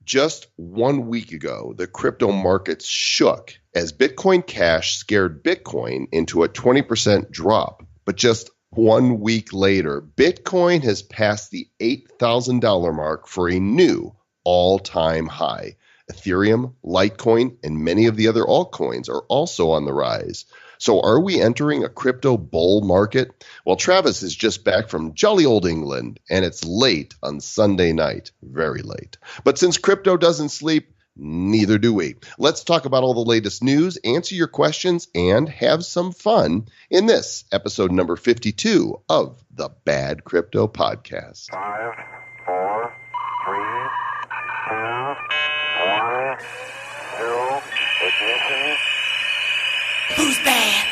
Just 1 week ago, the crypto markets shook as Bitcoin Cash scared Bitcoin into a 20% drop. But just 1 week later, Bitcoin has passed the $8,000 mark for a new all-time high. Ethereum, Litecoin, and many of the other altcoins are also on the rise. So are we entering a crypto bull market? Well, Travis is just back from jolly old England, and it's late on Sunday night. Very late. But since crypto doesn't sleep, neither do we. Let's talk about all the latest news, answer your questions, and have some fun in this episode number 52 of the Bad Crypto Podcast. 5, 4, 3, 2, 1, 0, ignition. Who's bad?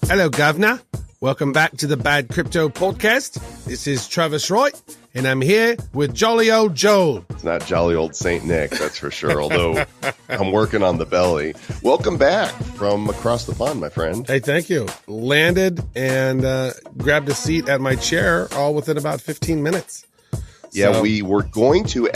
Hello, Governor. Welcome back to the Bad Crypto Podcast. This is Travis Wright, and I'm here with jolly old Joel. It's not jolly old St. Nick, that's for sure, although I'm working on the belly. Welcome back from across the pond, my friend. Hey, thank you. Landed and grabbed a seat at my chair all within about 15 minutes. Yeah, So- we were going to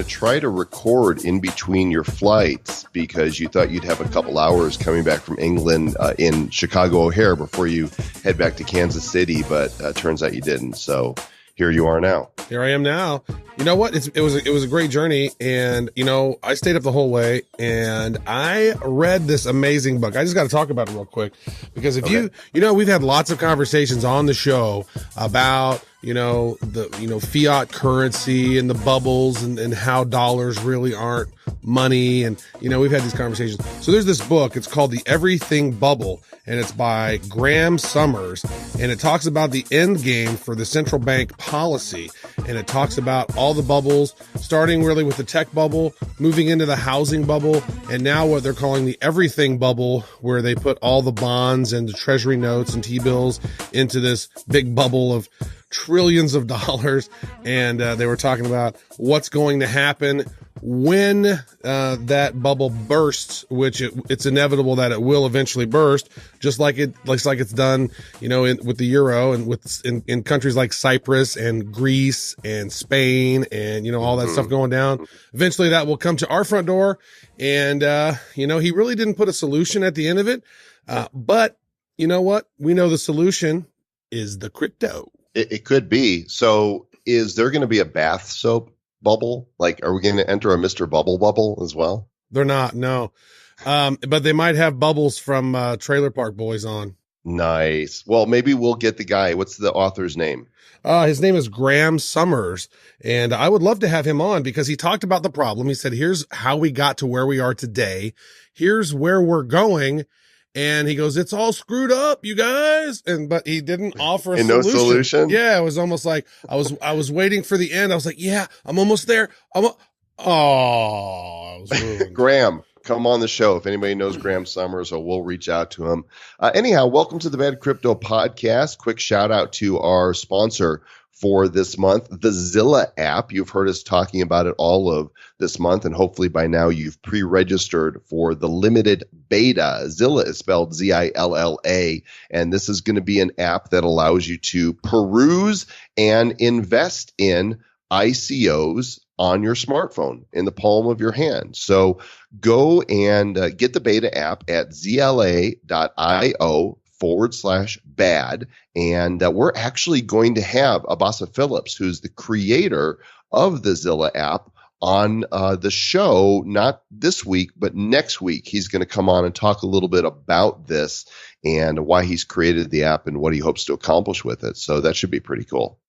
try to record in between your flights because you thought you'd have a couple hours coming back from England in Chicago O'Hare before you head back to Kansas City, but turns out you didn't. So here you are now. Here I am now. You know what? It was a great journey, and I stayed up the whole way, and I read this amazing book. I just got to talk about it real quick because if we've had lots of conversations on the show about the fiat currency and the bubbles and how dollars really aren't money, and we've had these conversations. So there's this book. It's called The Everything Bubble, and it's by Graham Summers, and it talks about the end game for the central bank policy, and it talks about all the bubbles, starting really with the tech bubble, moving into the housing bubble, and now what they're calling the everything bubble, where they put all the bonds and the treasury notes and T-bills into this big bubble of trillions of dollars. And they were talking about what's going to happen when that bubble bursts, which it's inevitable that it will eventually burst, just like it's done, with the euro and in countries like Cyprus and Greece and Spain and all that stuff going down. Eventually, that will come to our front door. And he really didn't put a solution at the end of it. But you know what? We know the solution is the crypto. It could be. So is there going to be a bath soap bubble? Like, are we going to enter a Mr. Bubble as well? They're not, no. But they might have bubbles from Trailer Park Boys on. Nice. Well, maybe we'll get the guy. What's the author's name? His name is Graham Summers, and I would love to have him on because he talked about the problem. He said, here's how we got to where we are today. Here's where we're going. And he goes, it's all screwed up, you guys. But he didn't offer a solution. No solution? Yeah, it was almost like I was waiting for the end. I was like, yeah, I'm almost there. I was ruined. Graham, come on the show. If anybody knows Graham Summers, we'll reach out to him. Anyhow, welcome to the Bad Crypto Podcast. Quick shout out to our sponsor for this month, the Zilla app. You've heard us talking about it all of this month, and hopefully by now you've pre-registered for the limited beta. Zilla is spelled Zilla, and this is going to be an app that allows you to peruse and invest in ICOs on your smartphone in the palm of your hand. So go and get the beta app at zla.io/bad. And we're actually going to have Abasa Phillips, who's the creator of the Zilla app, on the show, not this week, but next week. He's going to come on and talk a little bit about this and why he's created the app and what he hopes to accomplish with it. So that should be pretty cool.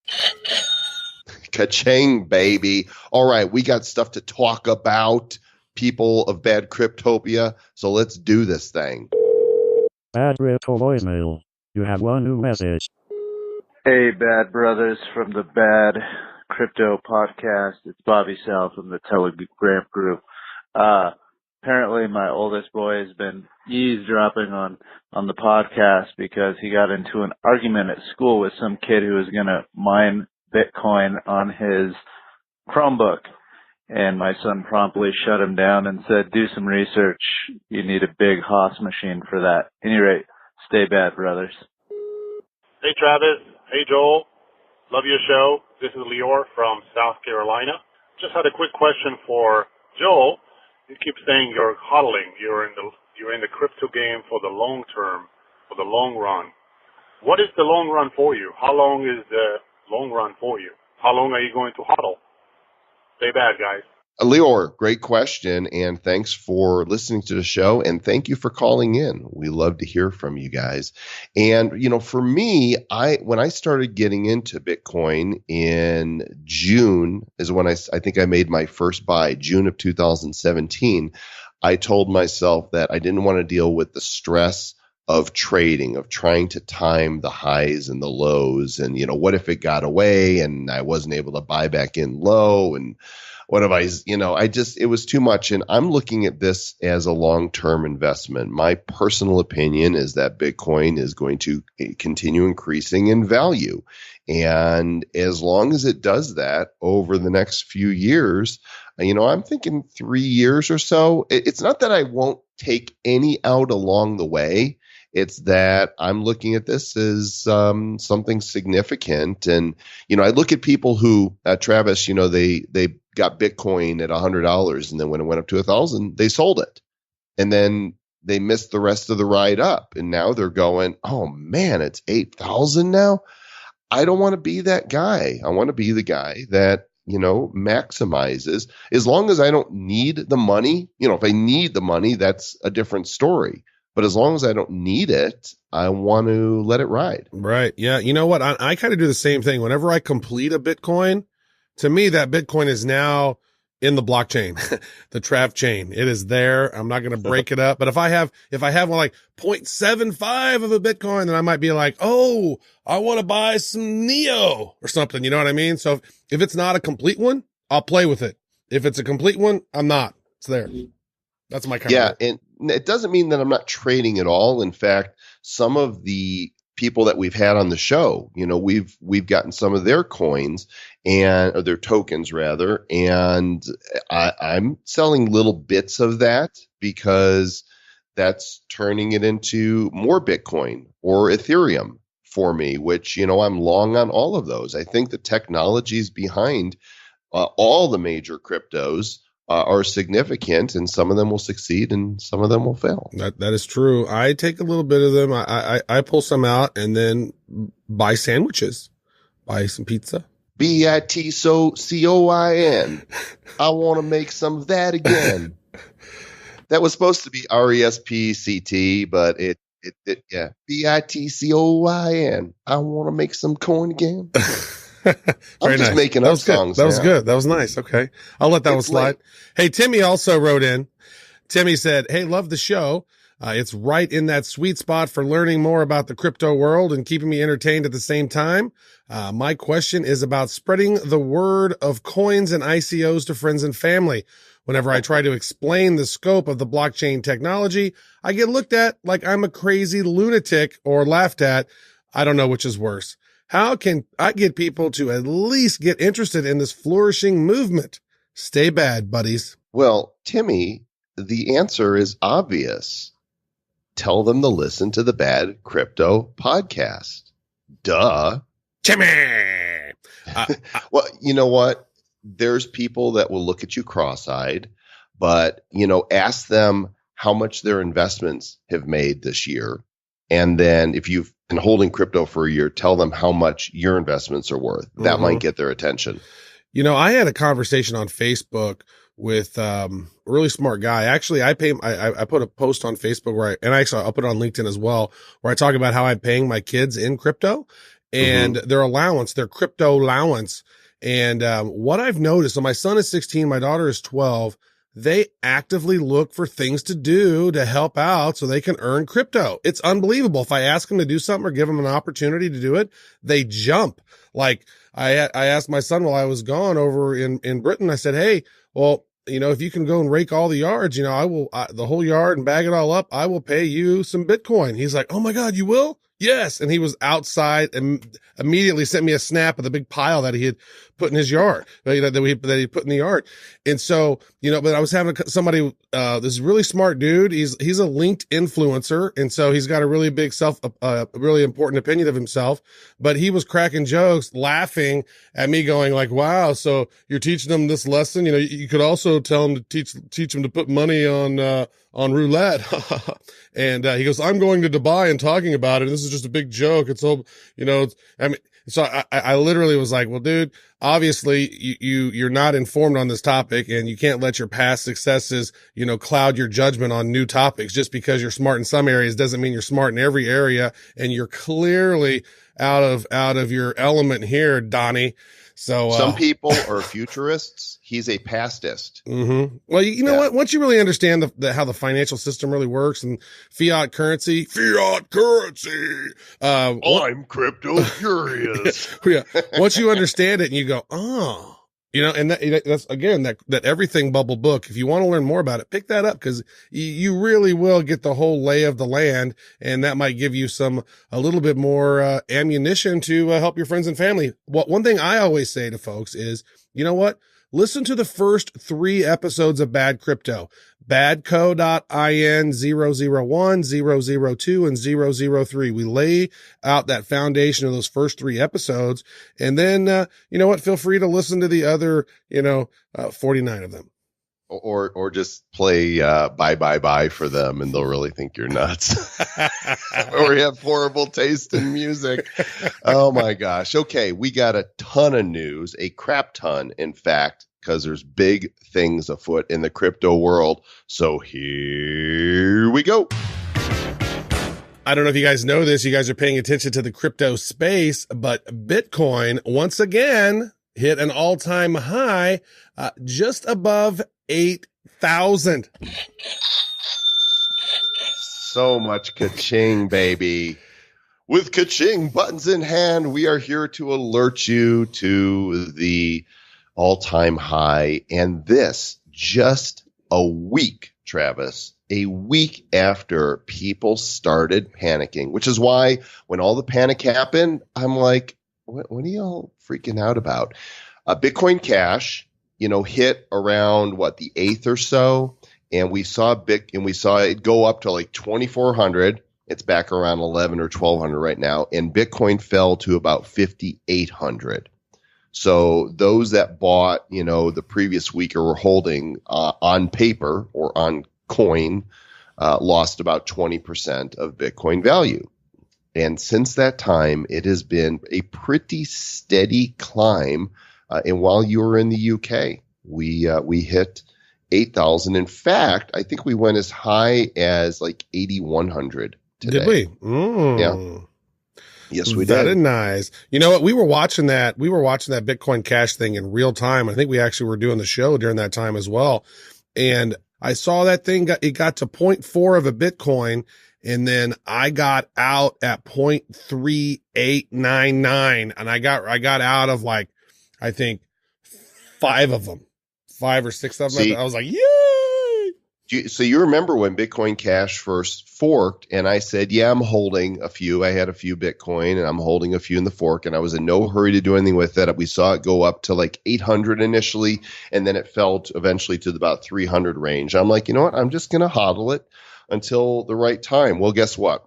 Ka-ching, baby. All right, we got stuff to talk about, people of Bad Cryptopia. So let's do this thing. Bad Crypto voicemail. You have one new message. Hey, bad brothers from the Bad Crypto Podcast. It's Bobby Sal from the Telegram group. Apparently my oldest boy has been eavesdropping on the podcast because he got into an argument at school with some kid who was going to mine Bitcoin on his Chromebook. And my son promptly shut him down and said, do some research. You need a big Haas machine for that. At any rate, stay bad, brothers. Hey, Travis. Hey, Joel. Love your show. This is Lior from South Carolina. Just had a quick question for Joel. You keep saying you're hodling. You're in the crypto game for the long term, for the long run. What is the long run for you? How long is the long run for you? How long are you going to hodl? Stay bad, guys. Leor, great question, and thanks for listening to the show, and thank you for calling in. We love to hear from you guys. And for me, when I started getting into Bitcoin in June is when I think I made my first buy, June of 2017. I told myself that I didn't want to deal with the stress of trading, of trying to time the highs and the lows, and what if it got away and I wasn't able to buy back in low, and what if it was too much. And I'm looking at this as a long-term investment. My personal opinion is that Bitcoin is going to continue increasing in value. And as long as it does that over the next few years, I'm thinking 3 years or so. It's not that I won't take any out along the way. It's that I'm looking at this as something significant. And, I look at people who, Travis, they got Bitcoin at $100, and then when it went up to 1,000, they sold it. And then they missed the rest of the ride up. And now they're going, oh man, it's 8,000 now. I don't want to be that guy. I want to be the guy that, maximizes. As long as I don't need the money, if I need the money, that's a different story. But as long as I don't need it, I want to let it ride. Right. Yeah. You know what? I kind of do the same thing. Whenever I complete a Bitcoin, to me, that Bitcoin is now in the blockchain, the Trav chain. It is there. I'm not going to break it up. But if I have one like 0.75 of a Bitcoin, then I might be like, oh, I want to buy some Neo or something. You know what I mean? So if it's not a complete one, I'll play with it. If it's a complete one, I'm not. It's there. That's my kind of. And it doesn't mean that I'm not trading at all. In fact, some of the people that we've had on the show, we've gotten some of their coins or their tokens rather, and I'm selling little bits of that because that's turning it into more Bitcoin or Ethereum for me, which I'm long on all of those. I think the technologies behind all the major cryptos are significant, and some of them will succeed and some of them will fail. That is true. I take a little bit of them. I pull some out and then buy sandwiches, buy some pizza. BITCOIN. I want to make some of that again. That was supposed to be RESPCT, but yeah. BITCOIN. I want to make some coin again. I'm just making up songs. That was good. That was nice. Okay. I'll let that one slide. Hey, Timmy also wrote in. Timmy said, hey, love the show. It's right in that sweet spot for learning more about the crypto world and keeping me entertained at the same time. My question is about spreading the word of coins and ICOs to friends and family. Whenever I try to explain the scope of the blockchain technology, I get looked at like I'm a crazy lunatic or laughed at. I don't know which is worse. How can I get people to at least get interested in this flourishing movement? Stay bad, buddies. Well, Timmy, the answer is obvious. Tell them to listen to the Bad Crypto podcast. Duh. Timmy! Well, you know what? There's people that will look at you cross-eyed, but, ask them how much their investments have made this year. And then if you've been holding crypto for a year, tell them how much your investments are worth. That might get their attention. I had a conversation on Facebook with a really smart guy. Actually, I put a post on Facebook I'll put it on LinkedIn as well, where I talk about how I'm paying my kids in crypto and their allowance, their crypto allowance. And what I've noticed, so my son is 16, my daughter is 12. They actively look for things to do to help out so they can earn crypto. It's unbelievable. If I ask them to do something or give them an opportunity to do it, they jump. Like I asked my son while I was gone over in Britain, I said, hey, well, if you can go and rake all the yards, I will, the whole yard and bag it all up, I will pay you some Bitcoin. He's like, oh my God, you will? Yes. And he was outside and immediately sent me a snap of the big pile that he had put in his yard, that he put in the yard. And so, but I was having somebody, this really smart dude. He's a linked influencer. And so he's got a really big really important opinion of himself, but he was cracking jokes, laughing at me going like, wow, so you're teaching them this lesson. You could also tell them to teach them to put money on roulette. And, he goes, I'm going to Dubai and talking about it. This is just a big joke. It's all, so I literally was like, well, dude, obviously you're not informed on this topic, and you can't let your past successes, cloud your judgment on new topics. Just because you're smart in some areas doesn't mean you're smart in every area. And you're clearly out of your element here, Donnie. So some people are futurists. He's a pastist. Mm-hmm. Well, you know what? Once you really understand how the financial system really works and fiat currency. I'm crypto curious. Yeah. Once you understand it and you go, oh, and that's again, that everything bubble book. If you want to learn more about it, pick that up, because you really will get the whole lay of the land. And that might give you a little bit more ammunition to help your friends and family. One thing I always say to folks is, you know what? Listen to the first 3 episodes of Bad Crypto. Badco.in 001, 002, and 003. We lay out that foundation of those first 3 episodes. And then, feel free to listen to the other, 49 of them. Or just play bye for them, and they'll really think you're nuts. Or you have horrible taste in music. Oh my gosh. Okay, we got a ton of news, a crap ton, in fact, because there's big things afoot in the crypto world. So here we go. I don't know if you guys know this. You guys are paying attention to the crypto space, but Bitcoin once again hit an all-time high, just above 8,000. So much ka-ching, baby. With ka-ching buttons in hand, we are here to alert you to the all-time high. And this just a week, Travis, a week after people started panicking, which is why when all the panic happened, I'm like, what are y'all freaking out about? Bitcoin Cash, hit around the 8th or so, and we saw it go up to like 2,400. It's back around 11 or 1,200 right now, and Bitcoin fell to about 5,800. So those that bought, the previous week or were holding on paper or on coin lost about 20% of Bitcoin value. And since that time, it has been a pretty steady climb. And while you were in the UK, we hit 8,000. In fact, I think we went as high as like 8,100 today. Did we? Yeah. Yes, we did. That is nice. You know what? We were watching that Bitcoin Cash thing in real time. I think we actually were doing the show during that time as well. And I saw that thing it got to 0.4 of a Bitcoin. And then I got out at 0.3899, and I got out of like, I think 5 of them, 5 or 6 of them. See, I was like, yay! So you remember when Bitcoin Cash first forked, and I said, yeah, I'm holding a few. I had a few Bitcoin, and I'm holding a few in the fork, and I was in no hurry to do anything with it. We saw it go up to like 800 initially, and then it fell eventually to about 300 range. I'm like, you know what? I'm just going to hodl it until the right time. Well, guess what?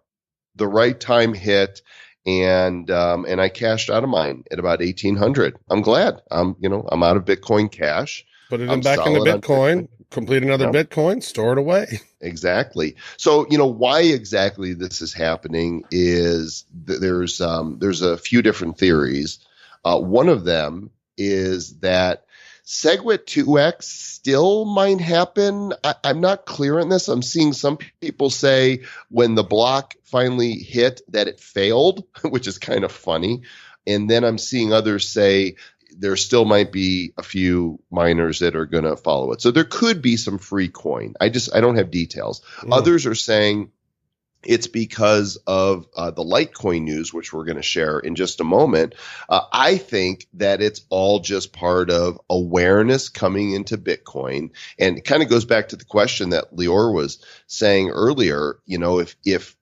The right time hit, and I cashed out of mine at about 1,800. I'm glad. I'm out of Bitcoin Cash. Put it back into Bitcoin. Complete another Bitcoin, store it away. Exactly. So, why exactly this is happening is there's a few different theories. One of them is that SegWit 2x still might happen. I'm not clear on this. I'm seeing some people say when the block finally hit that it failed, which is kind of funny. And then I'm seeing others say there still might be a few miners that are going to follow it. So there could be some free coin. I don't have details. Others are saying it's because of the Litecoin news, which we're going to share in just a moment. I think that it's all just part of awareness coming into Bitcoin. And it kind of goes back to the question that Lior was saying earlier. If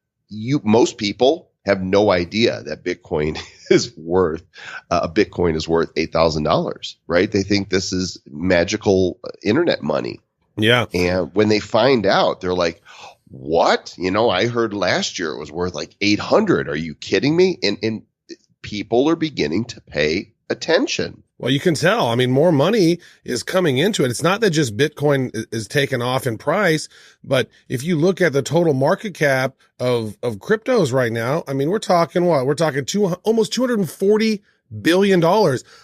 most people have no idea that Bitcoin is worth a Bitcoin is worth $8,000, right? They think this is magical internet money. Yeah. And when they find out, they're like, what? I heard last year it was worth like 800. Are you kidding me? And people are beginning to pay attention. Well, you can tell. I mean, more money is coming into it. It's not that just Bitcoin is taken off in price, but if you look at the total market cap of cryptos right now, I mean, we're talking what? We're talking almost $240 billion.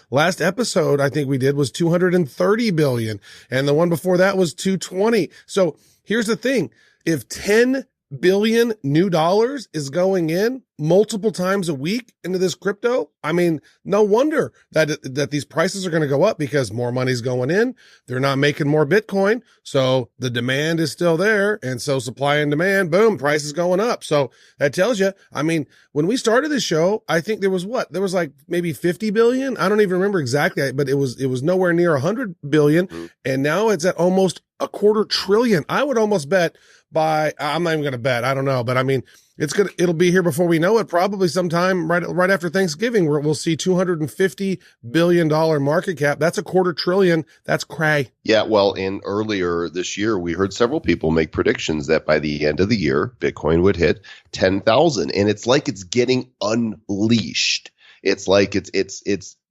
Last episode I think we did was 230 billion. And the one before that was 220. So here's the thing. If 10 billion new dollars is going in multiple times a week into this crypto, I mean, no wonder that these prices are going to go up because more money's going in. They're not making more Bitcoin. So the demand is still there. And so supply and demand, boom, price is going up. So that tells you, I mean, when we started this show, I think there was like maybe 50 billion. I don't even remember exactly, but it was nowhere near 100 billion. And now it's at almost $250 billion. I would almost bet I'm not even going to bet. I don't know, but I mean, it'll be here before we know it. Probably sometime right after Thanksgiving, where we'll see $250 billion market cap. That's $250 billion. That's cray. Yeah. Well, in earlier this year, we heard several people make predictions that by the end of the year, Bitcoin would hit 10,000. And it's like it's getting unleashed. It's like it's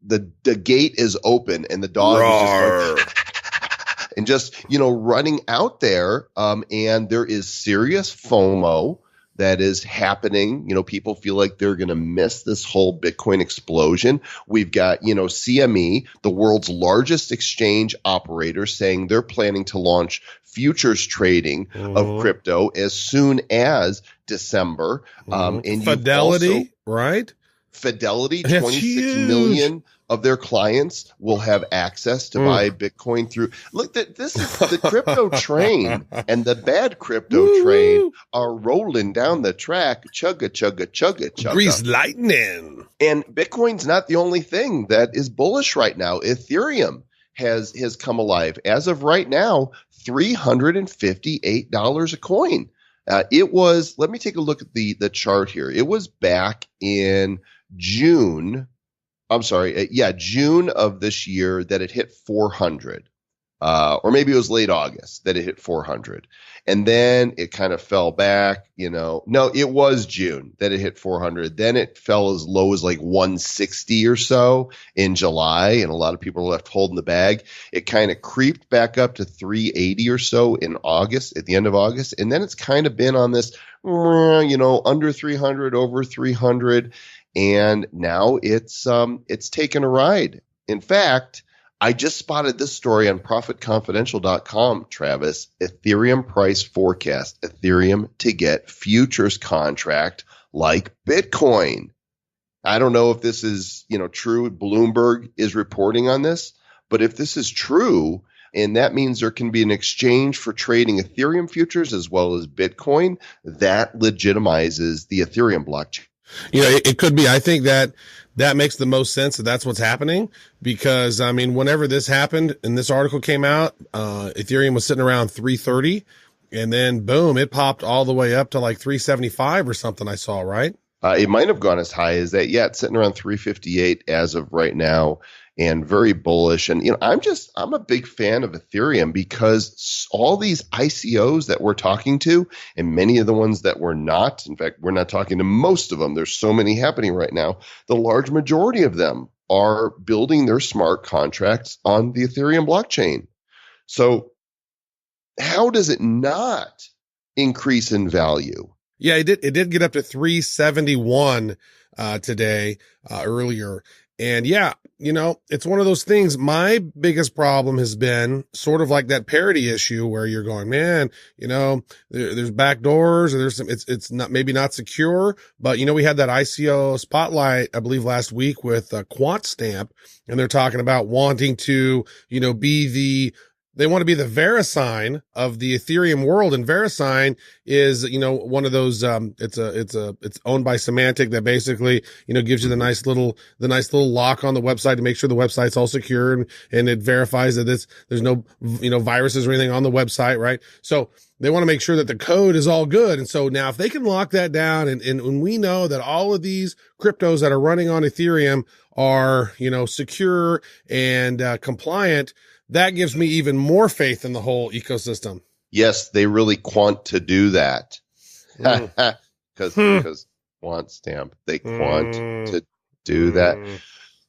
the gate is open and the dog is just and just, running out there. And there is serious FOMO that is happening. People feel like they're going to miss this whole Bitcoin explosion. We've got, CME, the world's largest exchange operator, saying they're planning to launch futures trading of crypto as soon as December. And Fidelity, right? Fidelity, 26 million of their clients will have access to buy Bitcoin through. Look, this is the crypto train and the bad crypto train are rolling down the track. Chugga, chugga, chugga, chugga. Grease lightning. And Bitcoin's not the only thing that is bullish right now. Ethereum has come alive. As of right now, $358 a coin. It was, let me take a look at the chart here. It was back in June of this year that it hit 400. Or maybe it was late August that it hit 400. And then it kind of fell back, No, it was June that it hit 400. Then it fell as low as like 160 or so in July. And a lot of people were left holding the bag. It kind of creeped back up to 380 or so in August, at the end of August. And then it's kind of been on this, under 300, over 300. And now it's taken a ride. In fact, I just spotted this story on ProfitConfidential.com, Travis. Ethereum price forecast. Ethereum to get futures contract like Bitcoin. I don't know if this is, true. Bloomberg is reporting on this. But if this is true, and that means there can be an exchange for trading Ethereum futures as well as Bitcoin, that legitimizes the Ethereum blockchain. It could be. I think that makes the most sense that's what's happening because, I mean, whenever this happened and this article came out, Ethereum was sitting around 330 and then boom, it popped all the way up to like 375 or something I saw, right? It might have gone as high as that. Yeah, it's sitting around 358 as of right now and very bullish. And, I'm a big fan of Ethereum because all these ICOs that we're talking to and many of the ones that we're not, in fact, we're not talking to most of them. There's so many happening right now. The large majority of them are building their smart contracts on the Ethereum blockchain. So how does it not increase in value? Yeah, it did get up to 371 today earlier. And yeah, it's one of those things. My biggest problem has been sort of like that parity issue where you're going, man, there's back doors or there's some, it's not, maybe not secure, but we had that ICO spotlight, I believe last week with Quant Stamp, and they're talking about wanting to, be they want to be the VeriSign of the Ethereum world. And VeriSign is, one of those, it's owned by Semantic that basically, gives you the nice little lock on the website to make sure the website's all secure and it verifies that there's no, viruses or anything on the website, right? So they want to make sure that the code is all good. And so now if they can lock that down and we know that all of these cryptos that are running on Ethereum are, secure and compliant, that gives me even more faith in the whole ecosystem. Yes, they really want to do that. Because quant stamp, they want to do that.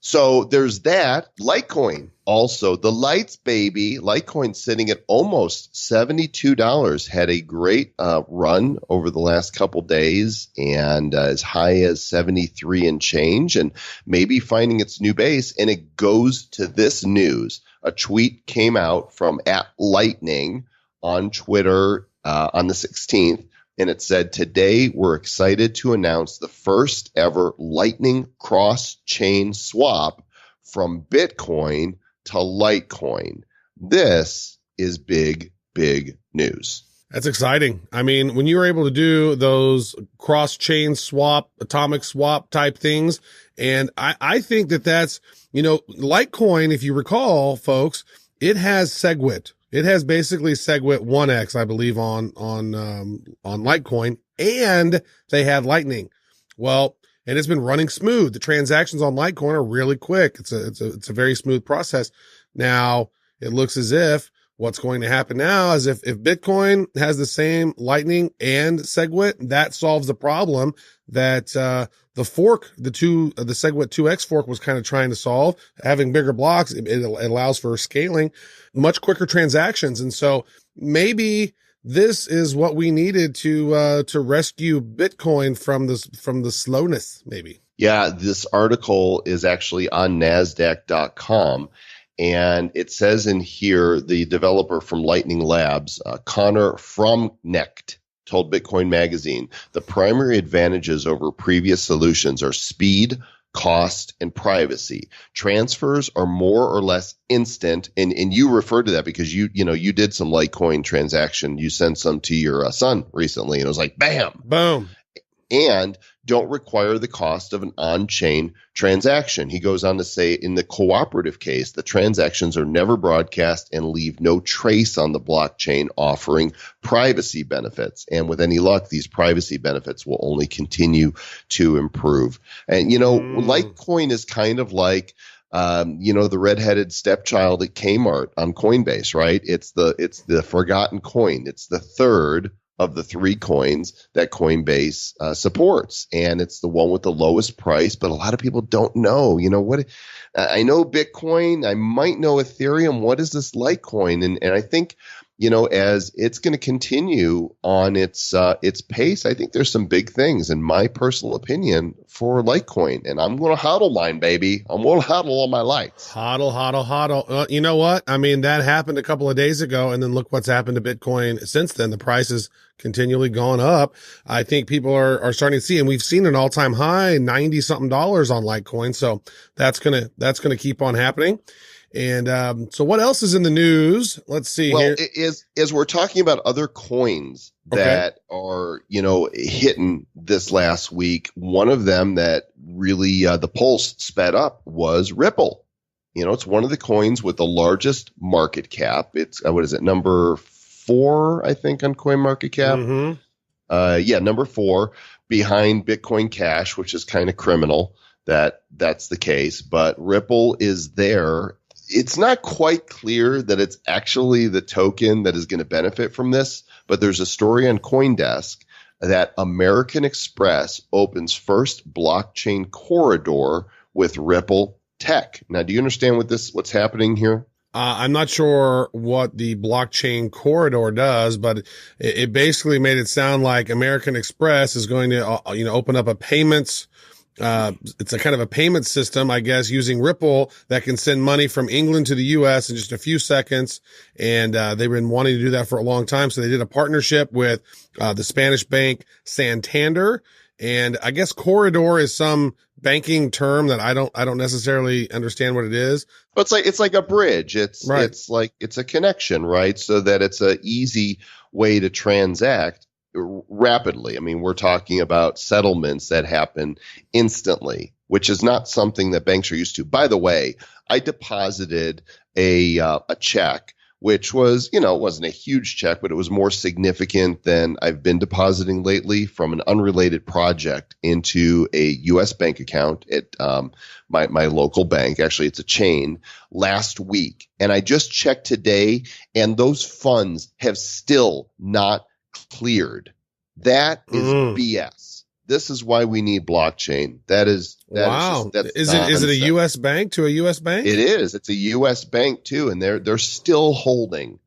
So there's that. Litecoin also, the lights baby. Litecoin sitting at almost $72, had a great run over the last couple days, and as high as 73 and change, and maybe finding its new base. And it goes to this news. A tweet came out from @Lightning on Twitter on the 16th. And it said, today we're excited to announce the first ever Lightning cross-chain swap from Bitcoin to Litecoin. This is big, big news. That's exciting. I mean, when you were able to do those cross-chain swap, atomic swap type things, and I think that's, Litecoin, if you recall, folks, it has SegWit. It has basically SegWit 1x, I believe, on Litecoin, and they have Lightning. Well, and it's been running smooth. The transactions on Litecoin are really quick. It's a very smooth process. Now, it looks as if what's going to happen now is if Bitcoin has the same Lightning and SegWit, that solves the problem that the fork, the SegWit 2x fork was kind of trying to solve. Having bigger blocks, it allows for scaling, much quicker transactions. And so maybe this is what we needed to rescue Bitcoin from the slowness, maybe. Yeah, this article is actually on NASDAQ.com. And it says in here, the developer from Lightning Labs, Connor Fromknecht, told Bitcoin Magazine, the primary advantages over previous solutions are speed, cost, and privacy. Transfers are more or less instant. And you referred to that because you did some Litecoin transaction. You sent some to your son recently, and it was like, bam, boom. And don't require the cost of an on-chain transaction. He goes on to say, in the cooperative case, the transactions are never broadcast and leave no trace on the blockchain, offering privacy benefits. And with any luck, these privacy benefits will only continue to improve. And, Litecoin is kind of like, the redheaded stepchild at Kmart on Coinbase, right? It's the forgotten coin. It's the third of the three coins that Coinbase supports. And it's the one with the lowest price, but a lot of people don't know, what, I know Bitcoin, I might know Ethereum. What is this Litecoin? And I think, as it's going to continue on its pace, I think there's some big things, in my personal opinion, for Litecoin. And I'm going to hodl mine, baby. I'm going to hodl all my lights. Hodl. You know what? I mean, that happened a couple of days ago, and then look what's happened to Bitcoin since then. The price has continually gone up. I think people are starting to see, and we've seen an all-time high, 90 something dollars on Litecoin. So that's going to keep on happening. And so what else is in the news? Let's see here. As we're talking about other coins that are, hitting this last week, one of them that really the pulse sped up was Ripple. It's one of the coins with the largest market cap. It's, number 4, I think, on CoinMarketCap. Mm-hmm. Number 4, behind Bitcoin Cash, which is kind of criminal that's the case. But Ripple is there. It's not quite clear that it's actually the token that is going to benefit from this, but there's a story on CoinDesk that American Express opens first blockchain corridor with Ripple Tech. Now, do you understand what's happening here? I'm not sure what the blockchain corridor does, but it basically made it sound like American Express is going to, open up a payments. It's a kind of a payment system, I guess, using Ripple that can send money from England to the U.S. in just a few seconds. And they've been wanting to do that for a long time. So they did a partnership with the Spanish bank Santander. And I guess corridor is some banking term that I don't necessarily understand what it is. But it's like a bridge. It's a connection, right? So that it's a easy way to transact rapidly. I mean, we're talking about settlements that happen instantly, which is not something that banks are used to. By the way, I deposited a check, which was, it wasn't a huge check, but it was more significant than I've been depositing lately, from an unrelated project into a U.S. bank account at my local bank. Actually, it's a chain, last week. And I just checked today, and those funds have still not cleared. That is BS. This is why we need blockchain. Wow. Is it a U.S. bank to a U.S. bank? It is. It's a U.S. bank too, and they're still holding.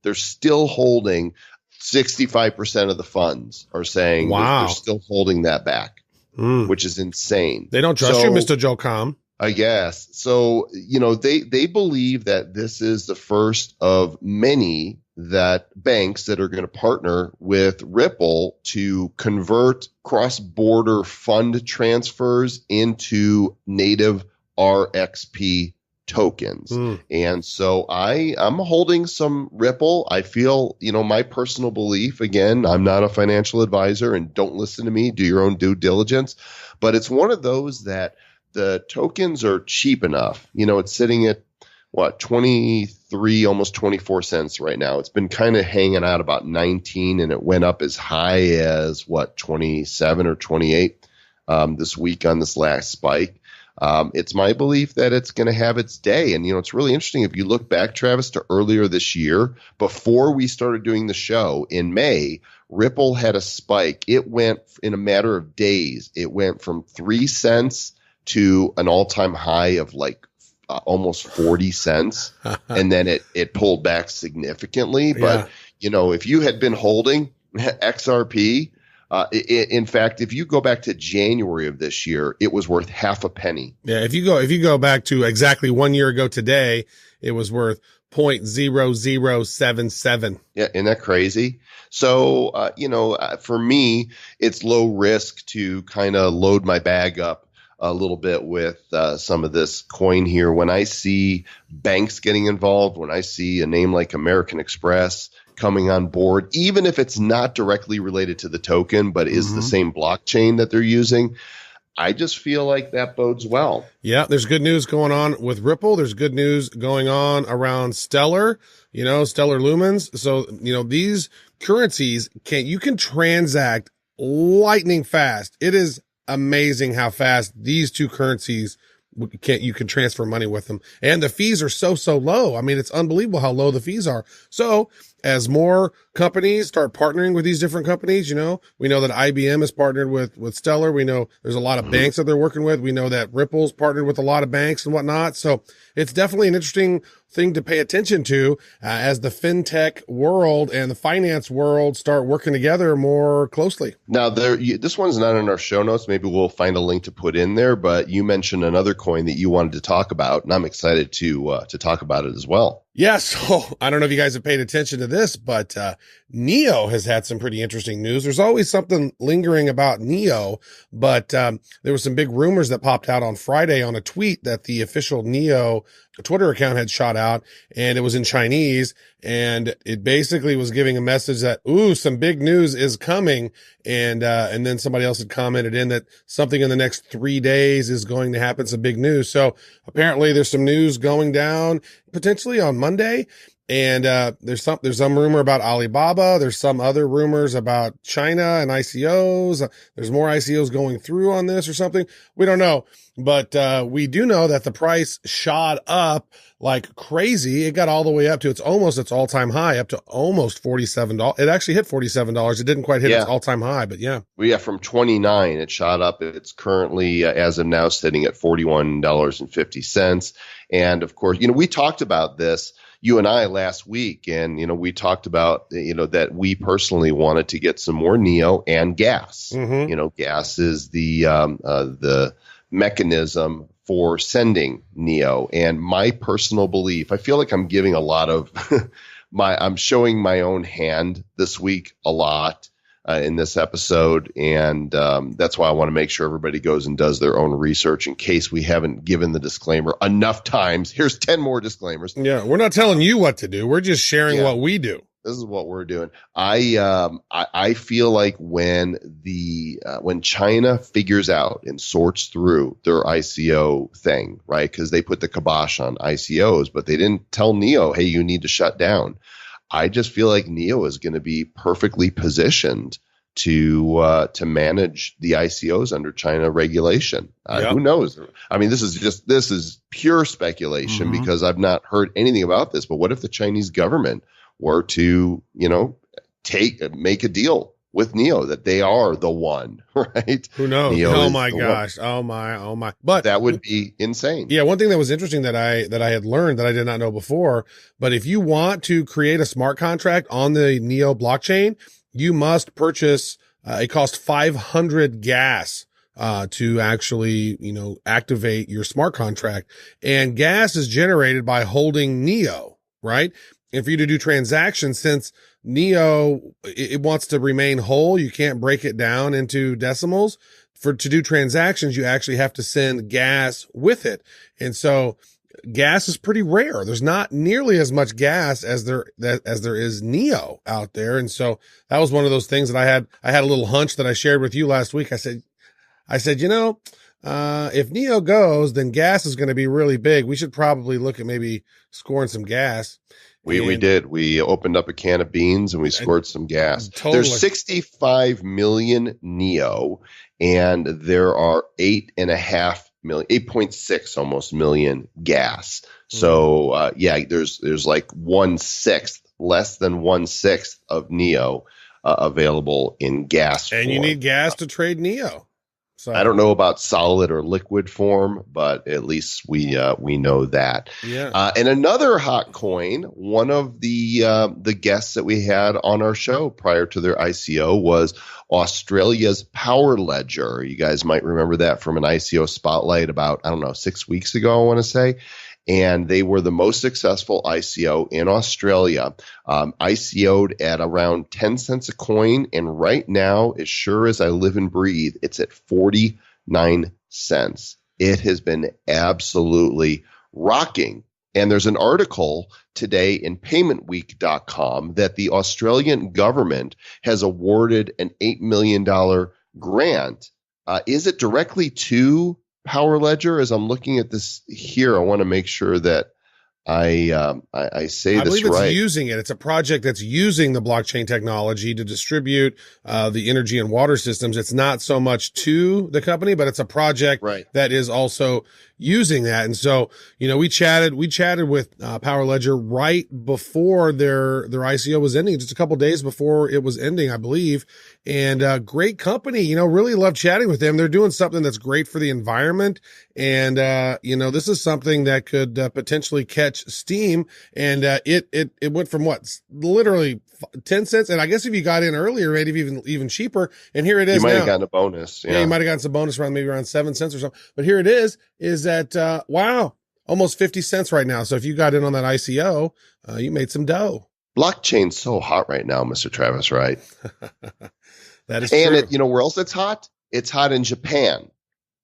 They're still holding 65% of the funds. Are saying they're still holding that back, which is insane. They don't trust you, Mr. Joe Com. I guess. So, they believe that this is the first of many that banks that are going to partner with Ripple to convert cross-border fund transfers into native RXP tokens. And so I'm holding some Ripple. I feel, my personal belief, again, I'm not a financial advisor, and don't listen to me, do your own due diligence, but it's one of those that the tokens are cheap enough. It's sitting at 23, almost 24 cents right now. It's been kind of hanging out about 19, and it went up as high as 27 or 28 this week on this last spike. It's my belief that it's going to have its day. And, it's really interesting. If you look back, Travis, to earlier this year, before we started doing the show in May, Ripple had a spike. It went, in a matter of days, it went from 3 cents to an all-time high of almost 40 cents. And then it pulled back significantly. But, if you had been holding XRP, in fact, if you go back to January of this year, it was worth half a penny. Yeah. If you go back to exactly 1 year ago today, it was worth 0.0077. Yeah. Isn't that crazy? So, for me, it's low risk to kind of load my bag up a little bit with some of this coin here. When I see banks getting involved, when I see a name like American Express coming on board, even if it's not directly related to the token, but is the same blockchain that they're using, I just feel like that bodes well. Yeah, there's good news going on with Ripple. There's good news going on around Stellar, Stellar Lumens. So, these currencies you can transact lightning fast. It is amazing how fast these two currencies you can transfer money with them. And the fees are so low. I mean, it's unbelievable how low the fees are. So as more companies start partnering with these different companies, we know that IBM is partnered with Stellar. We know there's a lot of banks that they're working with. We know that Ripple's partnered with a lot of banks and whatnot. So it's definitely an interesting thing to pay attention to as the fintech world and the finance world start working together more closely. Now, this one's not in our show notes. Maybe we'll find a link to put in there, but you mentioned another coin that you wanted to talk about, and I'm excited to talk about it as well. Yeah, so I don't know if you guys have paid attention to this, but NEO has had some pretty interesting news. There's always something lingering about NEO, but there were some big rumors that popped out on Friday on a tweet that the official NEO Twitter account had shot out, and it was in Chinese, and it basically was giving a message that, some big news is coming, and then somebody else had commented in that something in the next 3 days is going to happen, some big news. So apparently there's some news going down potentially on Monday. And there's some rumor about Alibaba. There's some other rumors about China and ICOs. There's more ICOs going through on this or something. We don't know. But we do know that the price shot up like crazy. It got all the way up to its all-time high, up to almost $47. It actually hit $47. It didn't quite hit its all-time high, but yeah. Well, yeah, from 29, it shot up. It's currently, as of now, sitting at $41.50. And of course, we talked about this, you and I, last week, and we talked about that we personally wanted to get some more NEO and gas. Gas is the mechanism for sending NEO, and my personal belief, I feel like I'm giving a lot of I'm showing my own hand this week a lot. in this episode, and that's why I want to make sure everybody goes and does their own research in case we haven't given the disclaimer enough times. Here's 10 more disclaimers. Yeah, we're not telling you what to do. We're just sharing what we do. This is what we're doing. I feel like when China figures out and sorts through their ICO thing, right? Because they put the kibosh on ICOs, but they didn't tell NEO, hey, you need to shut down. I just feel like NEO is going to be perfectly positioned to manage the ICOs under China regulation. Who knows? I mean, this is pure speculation because I've not heard anything about this. But what if the Chinese government were to, make a deal with NEO that they are the one, right? Who knows? NEO Oh my gosh. Oh my. But that would be insane. Yeah. One thing that was interesting that I had learned that I did not know before, but if you want to create a smart contract on the NEO blockchain, you must purchase, it costs 500 gas, to actually, activate your smart contract, and gas is generated by holding NEO, right? And for you to do transactions, since NEO, it wants to remain whole, you can't break it down into decimals. To do transactions, you actually have to send gas with it. And so gas is pretty rare. There's not nearly as much gas as there is NEO out there. And so that was one of those things that I had a little hunch that I shared with you last week. I said, if NEO goes, then gas is going to be really big. We should probably look at maybe scoring some gas. We did. We opened up a can of beans and we scored some gas. Totally. There's 65 million NEO, and there are 8.6 almost million gas. So there's like 1/6, less than 1/6 of NEO available in gas. And form. you need gas to trade NEO. So I don't know about solid or liquid form, but at least we know that. Yeah. And another hot coin, one of the guests that we had on our show prior to their ICO was Australia's Power Ledger. You guys might remember that from an ICO spotlight about, 6 weeks ago, I want to say. And they were the most successful ICO in Australia. ICO'd at around 10 cents a coin. And right now, as sure as I live and breathe, it's at 49 cents. It has been absolutely rocking. And there's an article today in paymentweek.com that the Australian government has awarded an $8 million grant. Is it directly to Power Ledger? As I'm looking at this here, I want to make sure that I say this right. I believe it's using it. It's a project that's using the blockchain technology to distribute the energy and water systems. It's not so much to the company, but it's a project that is also using that. And so, we chatted with Power Ledger right before their ICO was ending, just a couple days before it was ending, I believe. And great company, really love chatting with them. They're doing something that's great for the environment. And this is something that could potentially catch steam. And it went from literally 10 cents. And I guess if you got in earlier, maybe even cheaper. And here it is. You might have gotten a bonus. Yeah, you might have gotten some bonus around 7 cents or something. But here it is at, almost 50 cents right now. So if you got in on that ICO, you made some dough. Blockchain's so hot right now, Mr. Travis, right? That is and true. Where else it's hot? It's hot in Japan.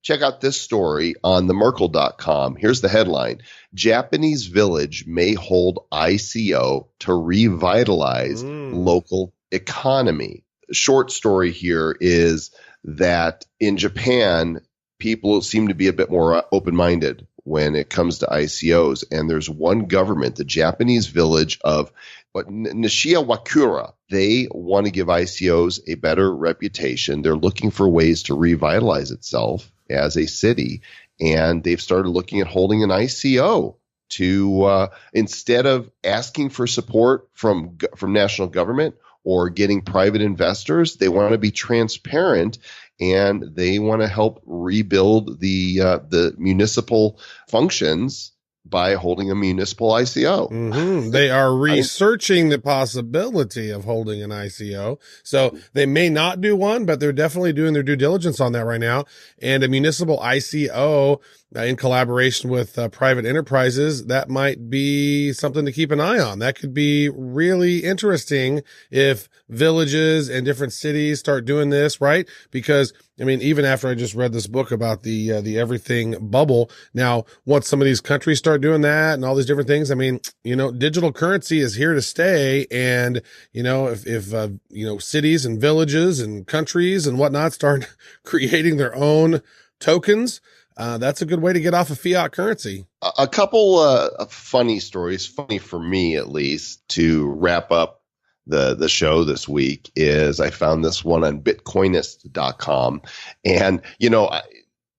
Check out this story on themerkle.com. Here's the headline. Japanese village may hold ICO to revitalize local economy. Short story here is that in Japan, people seem to be a bit more open-minded when it comes to ICOs. And there's one government, the Japanese village of Nishiwakura. They want to give ICOs a better reputation. They're looking for ways to revitalize itself as a city. And they've started looking at holding an ICO to instead of asking for support from national government or getting private investors, they want to be transparent and they want to help rebuild the municipal functions by holding a municipal ICO. Mm-hmm. They are researching the possibility of holding an ICO. So they may not do one, but they're definitely doing their due diligence on that right now. And a municipal ICO in collaboration with private enterprises, that might be something to keep an eye on. That could be really interesting if villages and different cities start doing this, right? Because, I mean, even after I just read this book about the everything bubble, now once some of these countries start doing that and all these different things, I mean, digital currency is here to stay. And, if cities and villages and countries and whatnot start creating their own tokens, that's a good way to get off of fiat currency. A couple of funny stories, funny for me at least, to wrap up the show this week is I found this one on bitcoinist.com. And,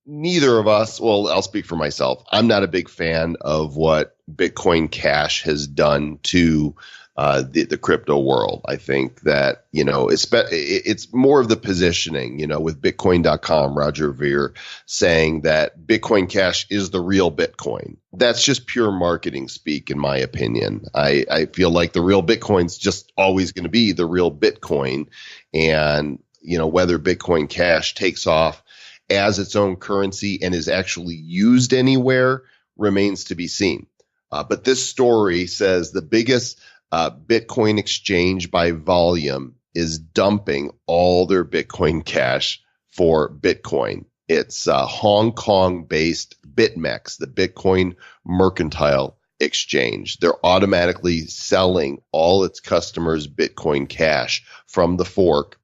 neither of us, well, I'll speak for myself. I'm not a big fan of what Bitcoin Cash has done to the crypto world. I think that, it's more of the positioning, with bitcoin.com, Roger Ver saying that Bitcoin Cash is the real Bitcoin. That's just pure marketing speak, in my opinion. I feel like the real Bitcoin's just always going to be the real Bitcoin. And, whether Bitcoin Cash takes off as its own currency and is actually used anywhere remains to be seen. But this story says the biggest Bitcoin exchange by volume is dumping all their Bitcoin Cash for Bitcoin. It's Hong Kong-based BitMEX, the Bitcoin Mercantile Exchange. They're automatically selling all its customers' Bitcoin Cash from the fork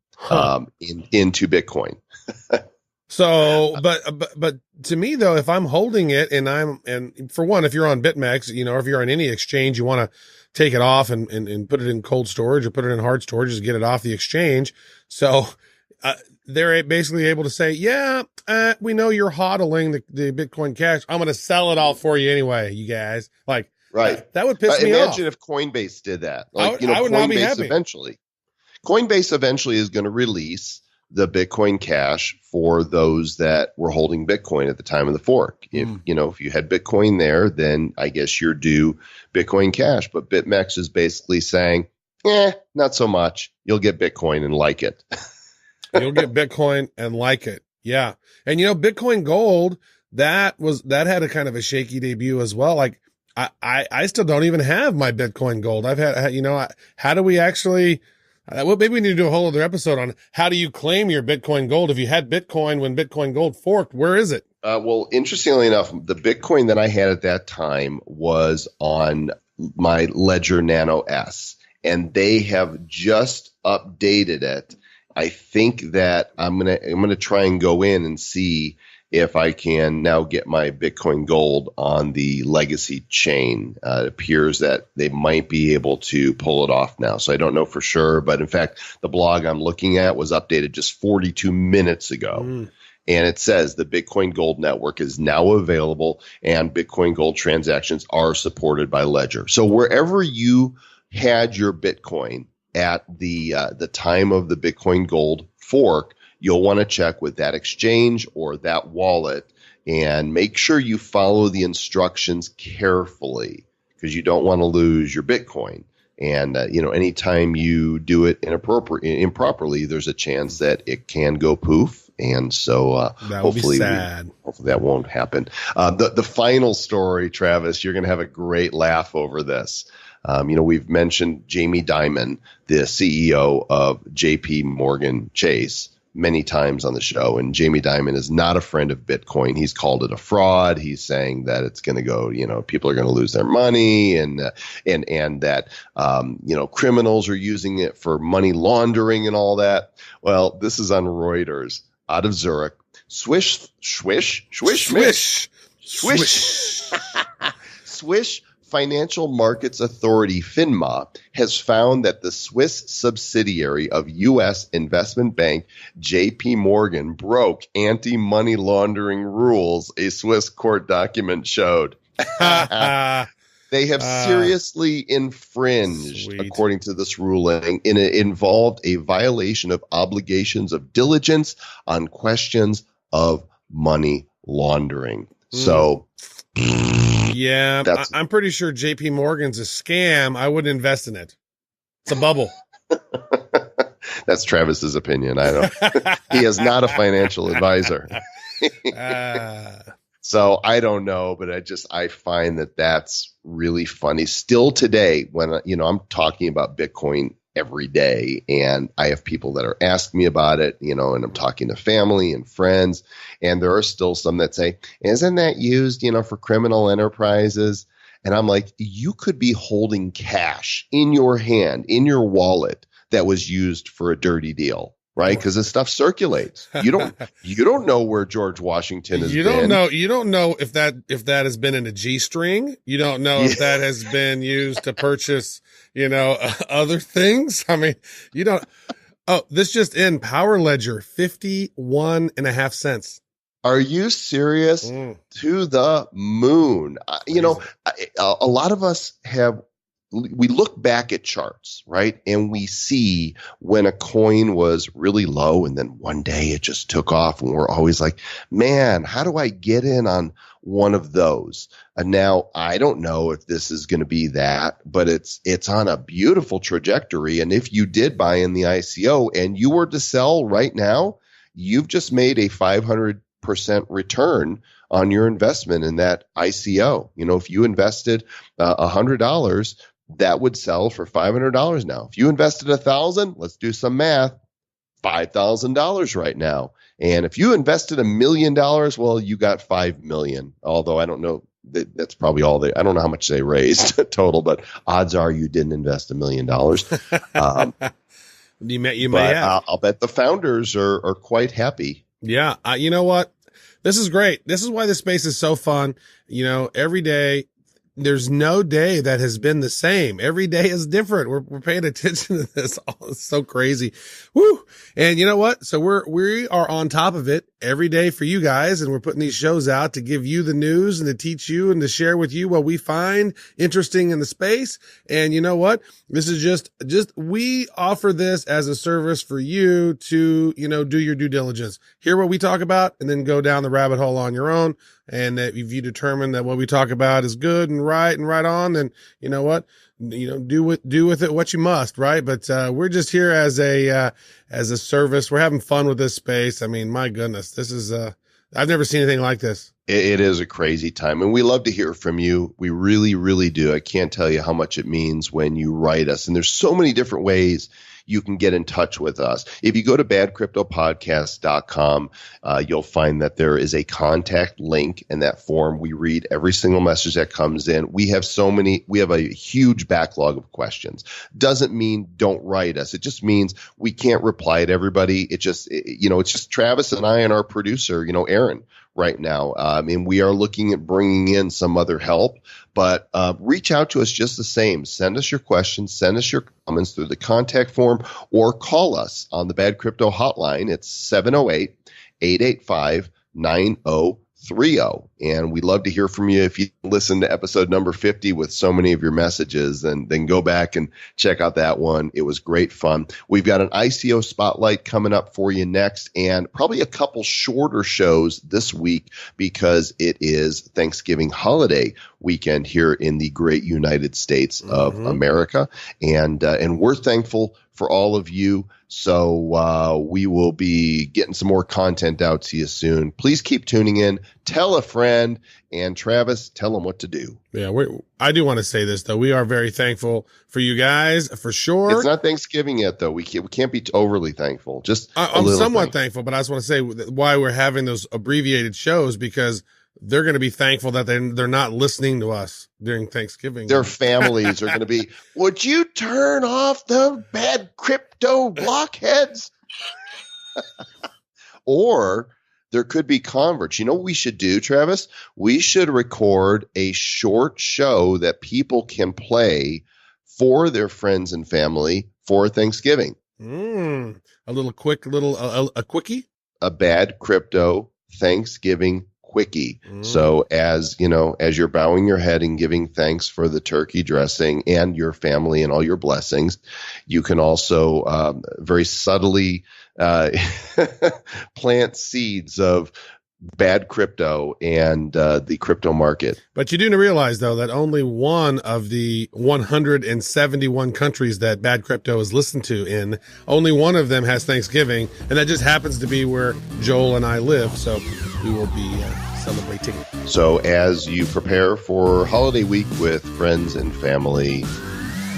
into Bitcoin. So, but to me though, if I'm holding it and for one, if you're on BitMEX, or if you're on any exchange, you want to take it off and put it in cold storage or put it in hard storage to get it off the exchange. So, they're basically able to say, we know you're hodling the Bitcoin Cash. I'm going to sell it all for you anyway, you guys. Like, right. That would piss me off. Imagine if Coinbase did that. I would not be happy. Coinbase eventually is going to release the Bitcoin Cash for those that were holding Bitcoin at the time of the fork. If you had Bitcoin there, then I guess you're due Bitcoin Cash. But BitMEX is basically saying, not so much. You'll get Bitcoin and like it. You'll get Bitcoin and like it. Yeah. And Bitcoin Gold, that had a kind of a shaky debut as well. Like I still don't even have my Bitcoin Gold. I've had, how do we actually, maybe we need to do a whole other episode on how do you claim your Bitcoin Gold? If you had Bitcoin when Bitcoin Gold forked, where is it? Well, interestingly enough, the Bitcoin that I had at that time was on my Ledger Nano S, and they have just updated it. I think that I'm gonna try and go in and see if I can now get my Bitcoin Gold on the legacy chain. It appears that they might be able to pull it off now. So I don't know for sure. But in fact, the blog I'm looking at was updated just 42 minutes ago. And it says the Bitcoin Gold network is now available and Bitcoin Gold transactions are supported by Ledger. So wherever you had your Bitcoin at the time of the Bitcoin Gold fork, you'll want to check with that exchange or that wallet and make sure you follow the instructions carefully because you don't want to lose your Bitcoin. And, anytime you do it improperly, there's a chance that it can go poof. And so hopefully that won't happen. The final story, Travis, you're going to have a great laugh over this. We've mentioned Jamie Dimon, the CEO of JP Morgan Chase, many times on the show. And Jamie Dimon is not a friend of Bitcoin. He's called it a fraud. He's saying that it's going to go, people are going to lose their money and that, criminals are using it for money laundering and all that. Well, this is on Reuters out of Zurich. Swish Financial Markets Authority, FINMA, has found that the Swiss subsidiary of U.S. investment bank JP Morgan broke anti-money laundering rules, a Swiss court document showed. They have seriously infringed, according to this ruling, and it involved a violation of obligations of diligence on questions of money laundering. So, yeah, I'm pretty sure JP Morgan's a scam. I wouldn't invest in it. It's a bubble. That's Travis's opinion. I don't. He is not a financial advisor. So I don't know, but I find that that's really funny still today when, I'm talking about Bitcoin every day, and I have people that are asking me about it, and I'm talking to family and friends, and there are still some that say, isn't that used, for criminal enterprises? And I'm like, you could be holding cash in your hand, in your wallet that was used for a dirty deal. Right, because this stuff circulates. You don't know where George Washington has been. You don't know if that has been in a G-string. You don't know if that has been used to purchase, other things. I mean, you don't. Oh, this just in: Power Ledger, 51.5 cents. Are you serious? To the moon. A lot of us we look back at charts, right? And we see when a coin was really low and then one day it just took off, and we're always like, man, how do I get in on one of those? And now I don't know if this is going to be that, but it's on a beautiful trajectory. And if you did buy in the ICO and you were to sell right now, you've just made a 500% return on your investment in that ICO. If you invested $100, that would sell for $500 now. If you invested $1,000, let's do some math, $5,000 right now. And if you invested $1 million, well, you got $5 million. Although I don't know, that's probably all I don't know how much they raised total, but odds are you didn't invest $1 million. You may have. I'll bet the founders are quite happy. Yeah. You know what? This is great. This is why this space is so fun. Every day, there's no day that has been the same. Every day is different. We're paying attention to this. Oh, it's so crazy. Woo. And you know what? So we are on top of it every day for you guys. And we're putting these shows out to give you the news and to teach you and to share with you what we find interesting in the space. And you know what? This is just we offer this as a service for you to, do your due diligence, hear what we talk about, and then go down the rabbit hole on your own. And if you determine that what we talk about is good and right on, then you know what, do with it what you must, right? But we're just here as a service. We're having fun with this space. I mean, my goodness, this is I've never seen anything like this. It is a crazy time, and we love to hear from you. We really, really do. I can't tell you how much it means when you write us, and there's so many different ways you can get in touch with us. If you go to badcryptopodcast.com, you'll find that there is a contact link in that form. We read every single message that comes in. We have a huge backlog of questions. Doesn't mean don't write us. It just means we can't reply to everybody. It's just Travis and I and our producer, Aaron, right now. And we are looking at bringing in some other help, but reach out to us just the same. Send us your questions, send us your comments through the contact form, or call us on the Bad Crypto hotline. It's 708-885-9030. And we'd love to hear from you. If you listen to episode number 50 with so many of your messages, then go back and check out that one. It was great fun. We've got an ICO spotlight coming up for you next, and probably a couple shorter shows this week because it is Thanksgiving holiday weekend here in the great United States of America. And we're thankful for all of you. So we will be getting some more content out to you soon. Please keep tuning in. Tell a friend. And Travis, tell them what to do. Yeah, I do want to say this, though. We are very thankful for you guys, for sure. It's not Thanksgiving yet, though. We can't be overly thankful. Just I'm somewhat thankful, but I just want to say why we're having those abbreviated shows, because they're going to be thankful that they're not listening to us during Thanksgiving. Their families are going to be, would you turn off the Bad Crypto blockheads? Or there could be converts. You know what we should do, Travis? We should record a short show that people can play for their friends and family for Thanksgiving. A little a quickie? A Bad Crypto Thanksgiving quickie. So as you're bowing your head and giving thanks for the turkey dressing and your family and all your blessings, you can also very subtly plant seeds of bad crypto and the crypto market. But you do realize, though, that only one of the 171 countries that bad crypto is listened to in, only one of them has Thanksgiving, and that just happens to be where Joel and I live. So we will be celebrating. So as you prepare for holiday week with friends and family,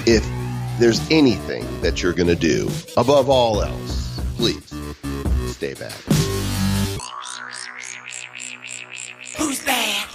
if there's anything that you're going to do, above all else, please stay back. Who's bad?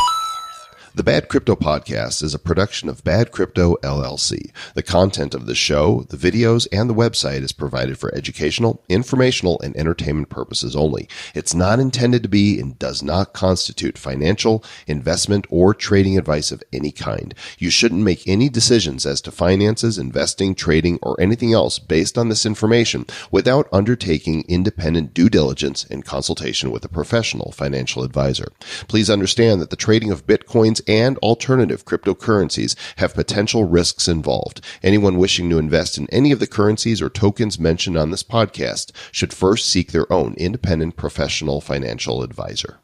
The Bad Crypto Podcast is a production of Bad Crypto LLC. The content of the show, the videos, and the website is provided for educational, informational, and entertainment purposes only. It's not intended to be and does not constitute financial, investment, or trading advice of any kind. You shouldn't make any decisions as to finances, investing, trading, or anything else based on this information without undertaking independent due diligence and consultation with a professional financial advisor. Please understand that the trading of Bitcoins and alternative cryptocurrencies have potential risks involved. Anyone wishing to invest in any of the currencies or tokens mentioned on this podcast should first seek their own independent professional financial advisor.